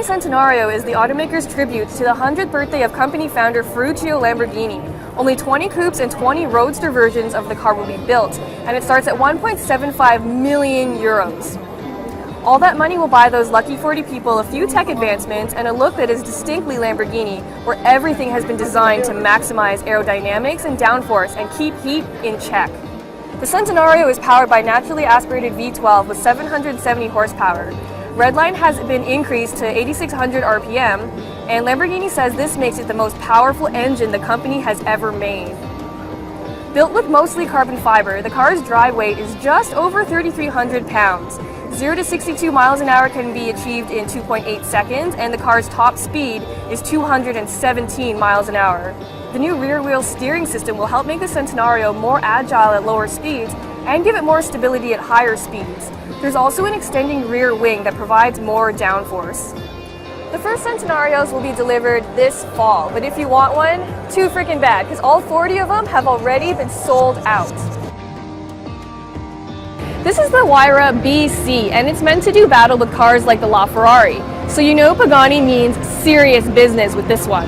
Centenario is the automaker's tribute to the 100th birthday of company founder Ferruccio Lamborghini. Only 20 coupes and 20 roadster versions of the car will be built, and it starts at 1.75 million euros. All that money will buy those lucky 40 people a few tech advancements and a look that is distinctly Lamborghini, where everything has been designed to maximize aerodynamics and downforce and keep heat in check. The Centenario is powered by naturally aspirated V12 with 770 horsepower. Redline has been increased to 8,600 RPM, and Lamborghini says this makes it the most powerful engine the company has ever made. Built with mostly carbon fiber, the car's dry weight is just over 3,300 pounds. 0 to 62 miles an hour can be achieved in 2.8 seconds, and the car's top speed is 217 miles an hour. The new rear-wheel steering system will help make the Centenario more agile at lower speeds and give it more stability at higher speeds. There's also an extending rear wing that provides more downforce. The first Centenarios will be delivered this fall, but if you want one, too freaking bad, because all 40 of them have already been sold out. This is the Huayra BC, and it's meant to do battle with cars like the LaFerrari. So you know Pagani means serious business with this one.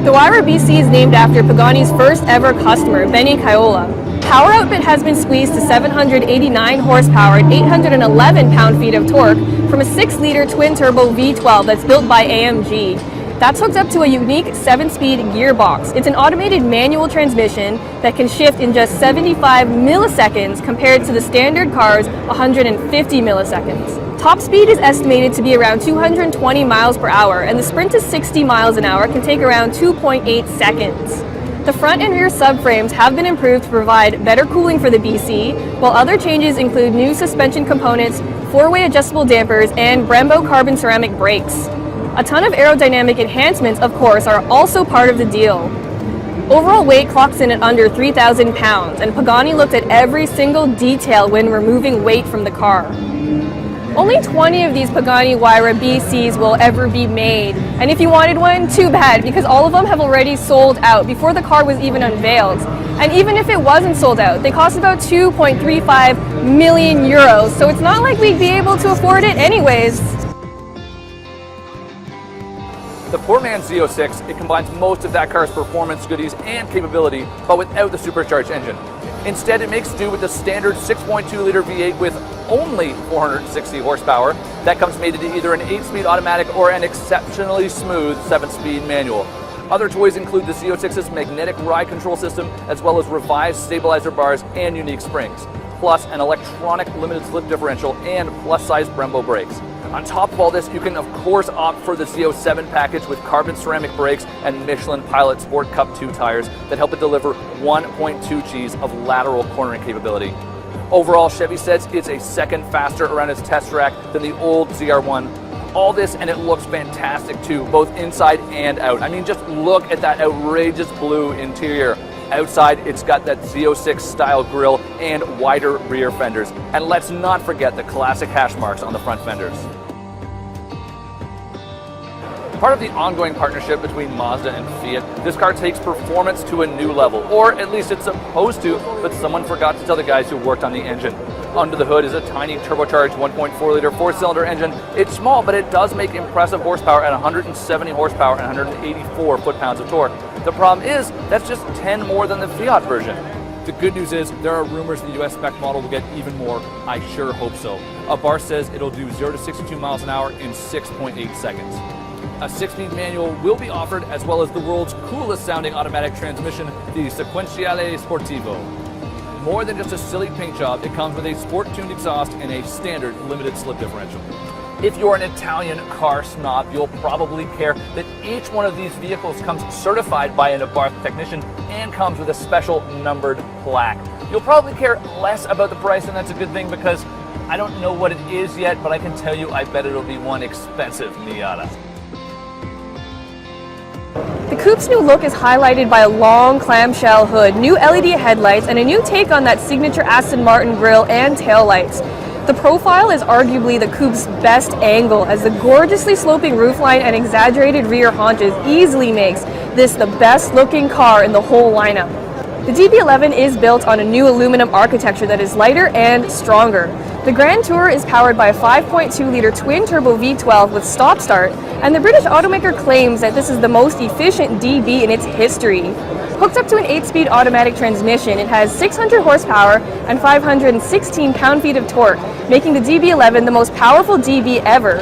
The Huayra BC is named after Pagani's first ever customer, Benny Caiola. Power output has been squeezed to 789 horsepower and 811 pound-feet of torque from a 6-liter twin-turbo V12 that's built by AMG. That's hooked up to a unique 7-speed gearbox. It's an automated manual transmission that can shift in just 75 milliseconds compared to the standard car's 150 milliseconds. Top speed is estimated to be around 220 miles per hour, and the sprint to 60 miles an hour can take around 2.8 seconds. The front and rear subframes have been improved to provide better cooling for the BC, while other changes include new suspension components, 4-way adjustable dampers, and Brembo carbon ceramic brakes. A ton of aerodynamic enhancements, of course, are also part of the deal. Overall weight clocks in at under 3,000 pounds, and Pagani looked at every single detail when removing weight from the car. Only 20 of these Pagani Huayra BCs will ever be made, and if you wanted one, too bad, because all of them have already sold out before the car was even unveiled. And even if it wasn't sold out, they cost about 2.35 million euros, so it's not like we'd be able to afford it anyways. The poor man's Z06, it combines most of that car's performance goodies and capability, but without the supercharged engine. Instead, it makes do with the standard 6.2-liter V8 with only 460 horsepower that comes mated to either an 8-speed automatic or an exceptionally smooth 7-speed manual. Other toys include the Z06's magnetic ride control system, as well as revised stabilizer bars and unique springs, plus an electronic limited slip differential and plus-size Brembo brakes. On top of all this, you can of course opt for the Z07 package with carbon ceramic brakes and Michelin Pilot Sport Cup 2 tires that help it deliver 1.2 Gs of lateral cornering capability. Overall, Chevy says it's a second faster around its test track than the old ZR1. All this, and it looks fantastic too, both inside and out. I mean, just look at that outrageous blue interior. Outside, it's got that Z06 style grille and wider rear fenders. And let's not forget the classic hash marks on the front fenders. Part of the ongoing partnership between Mazda and Fiat, this car takes performance to a new level, or at least it's supposed to, but someone forgot to tell the guys who worked on the engine. Under the hood is a tiny turbocharged 1.4-liter 4-cylinder engine. It's small, but it does make impressive horsepower at 170 horsepower and 184 foot-pounds of torque. The problem is, that's just 10 more than the Fiat version. The good news is, there are rumors the US spec model will get even more. I sure hope so. A bar says it'll do 0 to 62 miles an hour in 6.8 seconds. A 6-speed manual will be offered, as well as the world's coolest sounding automatic transmission, the Sequentiale Sportivo. More than just a silly paint job, it comes with a sport-tuned exhaust and a standard limited slip differential. If you're an Italian car snob, you'll probably care that each one of these vehicles comes certified by an Abarth technician and comes with a special numbered plaque. You'll probably care less about the price, and that's a good thing because I don't know what it is yet, but I can tell you I bet it'll be one expensive Miata. The coupe's new look is highlighted by a long clamshell hood, new LED headlights, and a new take on that signature Aston Martin grille and taillights. The profile is arguably the coupe's best angle, as the gorgeously sloping roofline and exaggerated rear haunches easily makes this the best looking car in the whole lineup. The DB11 is built on a new aluminum architecture that is lighter and stronger. The Grand Tour is powered by a 5.2-liter twin-turbo V12 with stop-start, and the British automaker claims that this is the most efficient DB in its history. Hooked up to an 8-speed automatic transmission, it has 600 horsepower and 516 pound-feet of torque, making the DB11 the most powerful DB ever.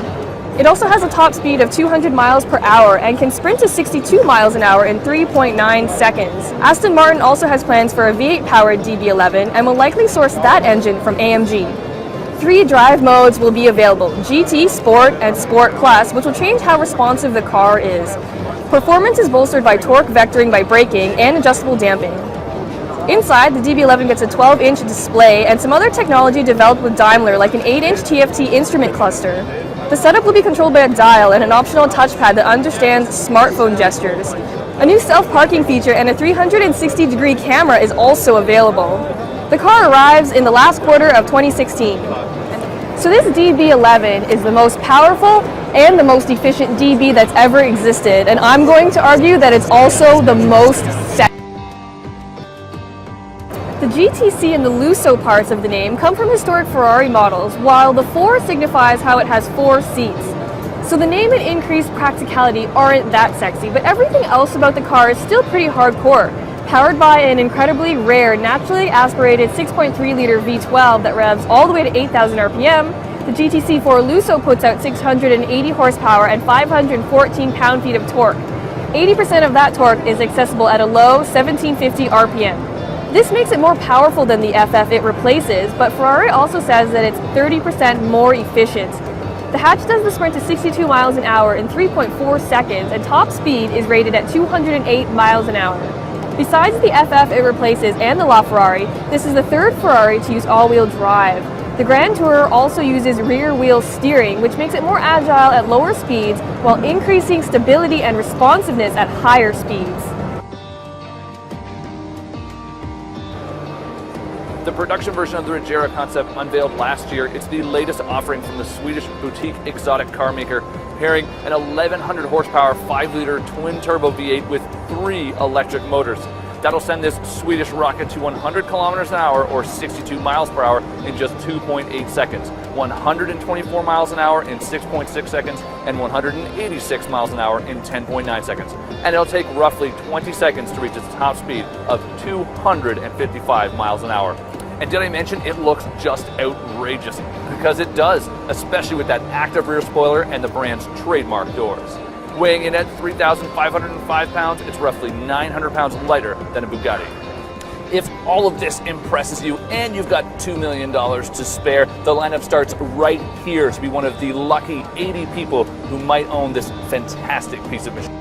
It also has a top speed of 200 miles per hour and can sprint to 62 miles an hour in 3.9 seconds. Aston Martin also has plans for a V8-powered DB11 and will likely source that engine from AMG. 3 drive modes will be available: GT, Sport, and Sport Plus, which will change how responsive the car is. Performance is bolstered by torque vectoring by braking and adjustable damping. Inside, the DB11 gets a 12-inch display and some other technology developed with Daimler, like an 8-inch TFT instrument cluster. The setup will be controlled by a dial and an optional touchpad that understands smartphone gestures. A new self-parking feature and a 360-degree camera is also available. The car arrives in the last quarter of 2016. So this DB11 is the most powerful and the most efficient DB that's ever existed, and I'm going to argue that it's also the most sexy. The GTC and the Lusso parts of the name come from historic Ferrari models, while the 4 signifies how it has 4 seats. So the name and increased practicality aren't that sexy, but everything else about the car is still pretty hardcore. Powered by an incredibly rare, naturally aspirated 6.3-liter V12 that revs all the way to 8,000 RPM, the GTC4 Lusso puts out 680 horsepower and 514 pound-feet of torque. 80% of that torque is accessible at a low 1750 RPM. This makes it more powerful than the FF it replaces, but Ferrari also says that it's 30% more efficient. The hatch does the sprint to 62 miles an hour in 3.4 seconds, and top speed is rated at 208 miles an hour. Besides the FF it replaces and the LaFerrari, this is the 3rd Ferrari to use all-wheel drive. The Grand Tourer also uses rear-wheel steering, which makes it more agile at lower speeds while increasing stability and responsiveness at higher speeds. The production version of the Regera concept unveiled last year. It's the latest offering from the Swedish boutique exotic car maker, pairing an 1100 horsepower 5-liter twin-turbo V8 with 3 electric motors. That'll send this Swedish rocket to 100 kilometers an hour or 62 miles per hour in just 2.8 seconds, 124 miles an hour in 6.6 seconds, and 186 miles an hour in 10.9 seconds. And it'll take roughly 20 seconds to reach its top speed of 255 miles an hour. And did I mention it looks just outrageous? Because it does, especially with that active rear spoiler and the brand's trademark doors. Weighing in at 3,505 pounds, it's roughly 900 pounds lighter than a Bugatti. If all of this impresses you and you've got $2 million to spare, the lineup starts right here to be one of the lucky 80 people who might own this fantastic piece of machinery.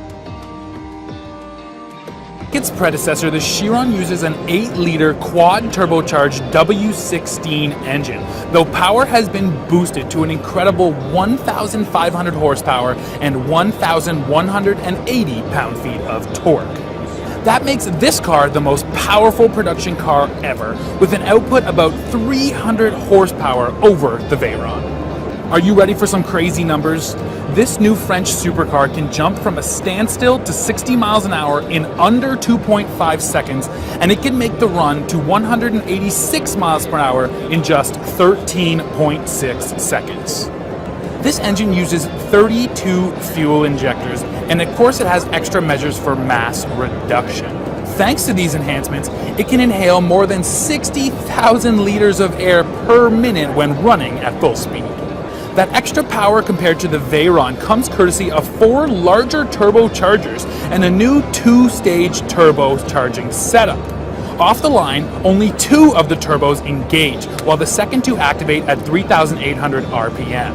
Its predecessor, the Chiron uses an 8-liter quad-turbocharged W16 engine, though power has been boosted to an incredible 1,500 horsepower and 1,180 pound-feet of torque. That makes this car the most powerful production car ever, with an output about 300 horsepower over the Veyron. Are you ready for some crazy numbers? This new French supercar can jump from a standstill to 60 miles an hour in under 2.5 seconds, and it can make the run to 186 miles per hour in just 13.6 seconds. This engine uses 32 fuel injectors, and of course it has extra measures for mass reduction. Thanks to these enhancements, it can inhale more than 60,000 liters of air per minute when running at full speed. That extra power compared to the Veyron comes courtesy of 4 larger turbochargers and a new 2-stage turbocharging setup. Off the line, only 2 of the turbos engage, while the second 2 activate at 3,800 RPM.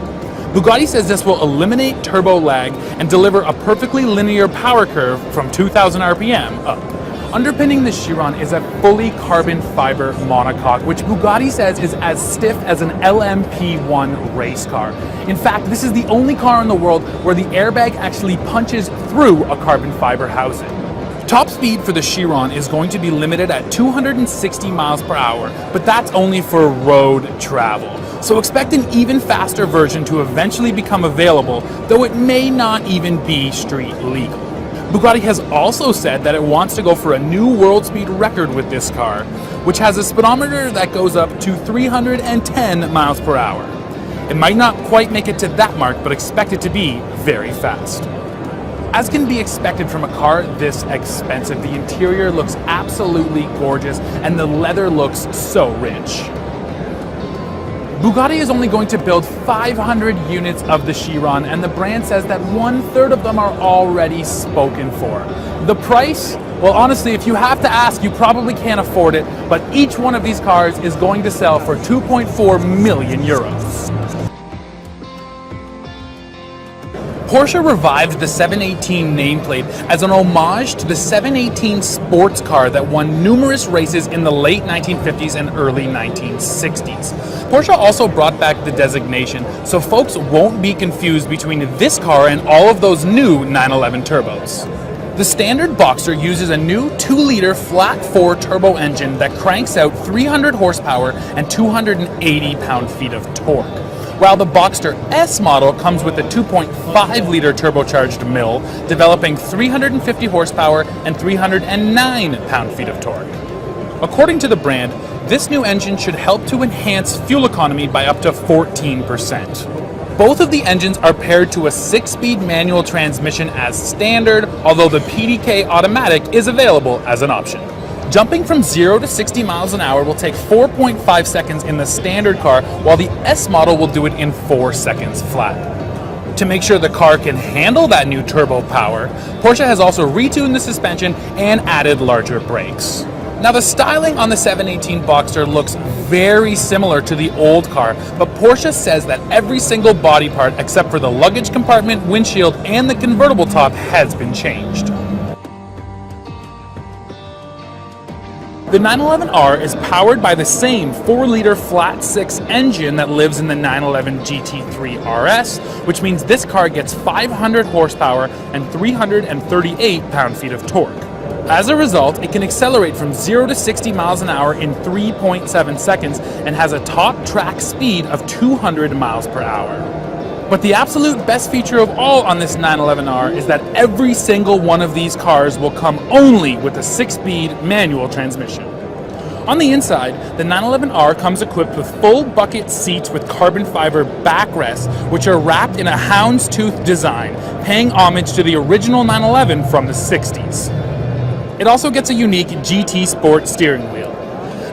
Bugatti says this will eliminate turbo lag and deliver a perfectly linear power curve from 2,000 RPM up. Underpinning the Chiron is a fully carbon fiber monocoque, which Bugatti says is as stiff as an LMP1 race car. In fact, this is the only car in the world where the airbag actually punches through a carbon fiber housing. Top speed for the Chiron is going to be limited at 260 miles per hour, but that's only for road travel. So expect an even faster version to eventually become available, though it may not even be street legal. Bugatti has also said that it wants to go for a new world speed record with this car, which has a speedometer that goes up to 310 miles per hour. It might not quite make it to that mark, but expect it to be very fast. As can be expected from a car this expensive, the interior looks absolutely gorgeous and the leather looks so rich. Bugatti is only going to build 500 units of the Chiron, and the brand says that 1/3 of them are already spoken for. The price? Well, honestly, if you have to ask, you probably can't afford it, but each one of these cars is going to sell for 2.4 million euros. Porsche revived the 718 nameplate as an homage to the 718 sports car that won numerous races in the late 1950s and early 1960s. Porsche also brought back the designation so folks won't be confused between this car and all of those new 911 turbos. The standard Boxster uses a new 2-liter flat-4 turbo engine that cranks out 300 horsepower and 280 pound-feet of torque, while the Boxster S model comes with a 2.5-liter turbocharged mill, developing 350 horsepower and 309 pound-feet of torque. According to the brand, this new engine should help to enhance fuel economy by up to 14%. Both of the engines are paired to a 6-speed manual transmission as standard, although the PDK automatic is available as an option. Jumping from 0 to 60 miles an hour will take 4.5 seconds in the standard car, while the S model will do it in 4 seconds flat. To make sure the car can handle that new turbo power, Porsche has also retuned the suspension and added larger brakes. Now, the styling on the 718 Boxster looks very similar to the old car, but Porsche says that every single body part except for the luggage compartment, windshield, and the convertible top has been changed. The 911R is powered by the same 4-liter flat-6 engine that lives in the 911 GT3 RS, which means this car gets 500 horsepower and 338 pound-feet of torque. As a result, it can accelerate from 0 to 60 miles an hour in 3.7 seconds and has a top track speed of 200 miles per hour. But the absolute best feature of all on this 911R is that every single one of these cars will come only with a 6-speed manual transmission. On the inside, the 911R comes equipped with full bucket seats with carbon fiber backrests, which are wrapped in a houndstooth design, paying homage to the original 911 from the 60s. It also gets a unique GT Sport steering wheel.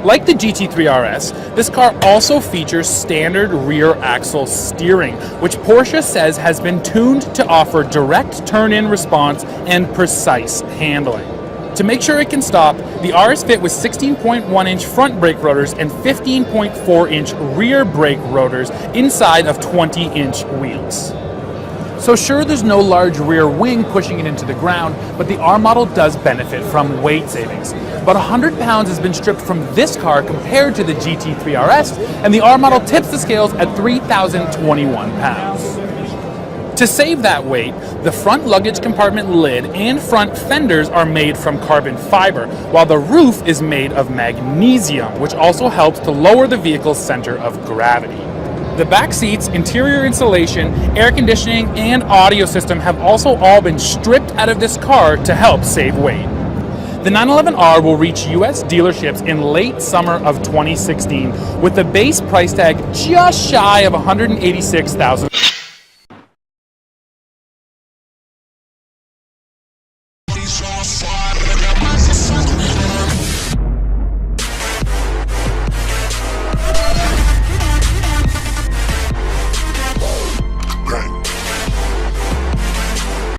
Like the GT3 RS, this car also features standard rear axle steering, which Porsche says has been tuned to offer direct turn-in response and precise handling. To make sure it can stop, the R is fit with 16.1-inch front brake rotors and 15.4-inch rear brake rotors inside of 20-inch wheels. So sure, there's no large rear wing pushing it into the ground, but the R model does benefit from weight savings. About 100 pounds has been stripped from this car compared to the GT3 RS, and the R model tips the scales at 3,021 pounds. To save that weight, the front luggage compartment lid and front fenders are made from carbon fiber, while the roof is made of magnesium, which also helps to lower the vehicle's center of gravity. The back seats, interior insulation, air conditioning, and audio system have also all been stripped out of this car to help save weight. The 911R will reach US dealerships in late summer of 2016 with the base price tag just shy of $186,000.